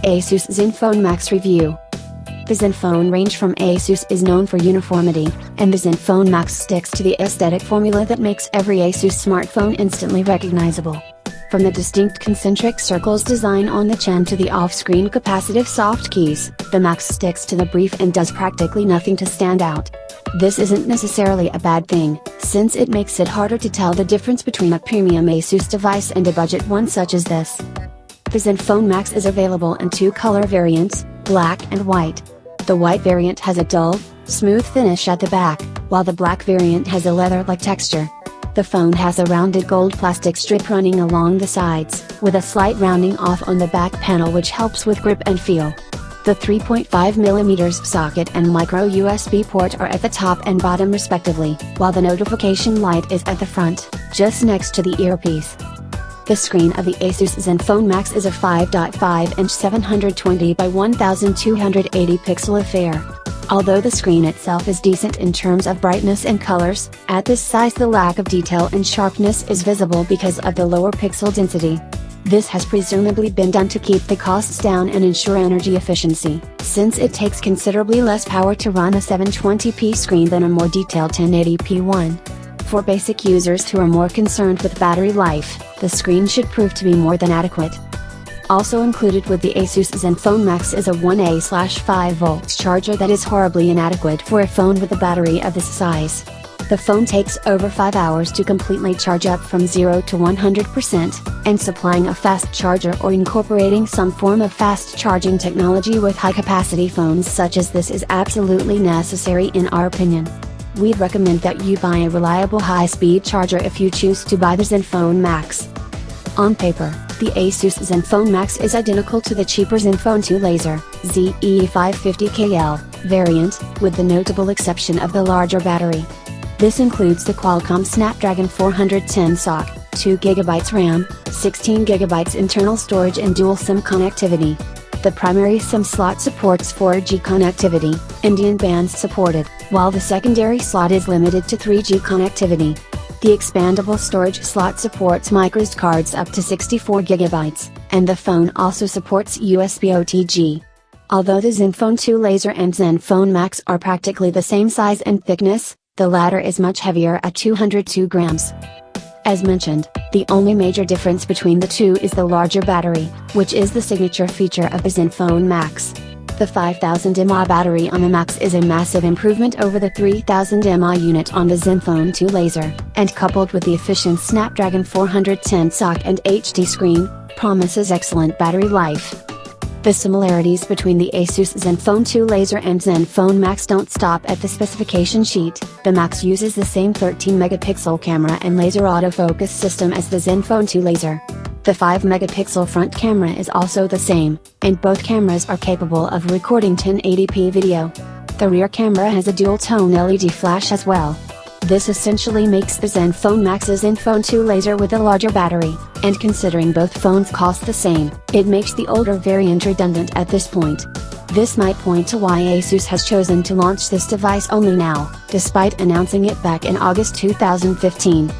Asus ZenFone Max review. The ZenFone range from Asus is known for uniformity, and the ZenFone Max sticks to the aesthetic formula that makes every Asus smartphone instantly recognizable. From the distinct concentric circles design on the chin to the off-screen capacitive soft keys, the Max sticks to the brief and does practically nothing to stand out. This isn't necessarily a bad thing, since it makes it harder to tell the difference between a premium Asus device and a budget one such as this. The ZenFone Max is available in two color variants, black and white. The white variant has a dull, smooth finish at the back, while the black variant has a leather-like texture. The phone has a rounded gold plastic strip running along the sides, with a slight rounding off on the back panel which helps with grip and feel. The 3.5mm socket and micro USB port are at the top and bottom respectively, while the notification light is at the front, just next to the earpiece. The screen of the Asus ZenFone Max is a 5.5-inch 720 by 1280 pixel affair. Although the screen itself is decent in terms of brightness and colors, at this size the lack of detail and sharpness is visible because of the lower pixel density. This has presumably been done to keep the costs down and ensure energy efficiency, since it takes considerably less power to run a 720p screen than a more detailed 1080p one. For basic users who are more concerned with battery life, the screen should prove to be more than adequate. Also included with the Asus ZenFone Max is a 1A/5V charger that is horribly inadequate for a phone with a battery of this size. The phone takes over 5 hours to completely charge up from 0 to 100%, and supplying a fast charger or incorporating some form of fast charging technology with high-capacity phones such as this is absolutely necessary in our opinion. We'd recommend that you buy a reliable high-speed charger if you choose to buy the ZenFone Max. On paper, the Asus ZenFone Max is identical to the cheaper ZenFone 2 Laser ZE550KL variant, with the notable exception of the larger battery. This includes the Qualcomm Snapdragon 410 SoC, 2GB RAM, 16GB internal storage and dual SIM connectivity. The primary SIM slot supports 4G connectivity, Indian bands supported, while the secondary slot is limited to 3G connectivity. The expandable storage slot supports microSD cards up to 64GB, and the phone also supports USB OTG. Although the ZenFone 2 Laser and ZenFone Max are practically the same size and thickness, the latter is much heavier at 202 grams. As mentioned, the only major difference between the two is the larger battery, which is the signature feature of the ZenFone Max. The 5000 mAh battery on the Max is a massive improvement over the 3000 mAh unit on the ZenFone 2 Laser, and coupled with the efficient Snapdragon 410 SoC and HD screen, promises excellent battery life. The similarities between the Asus ZenFone 2 Laser and ZenFone Max don't stop at the specification sheet. The Max uses the same 13-megapixel camera and laser autofocus system as the ZenFone 2 Laser. The 5-megapixel front camera is also the same, and both cameras are capable of recording 1080p video. The rear camera has a dual-tone LED flash as well. This essentially makes the ZenFone Max a ZenFone 2 Laser with a larger battery, and considering both phones cost the same, it makes the older variant redundant at this point. This might point to why Asus has chosen to launch this device only now, despite announcing it back in August 2015.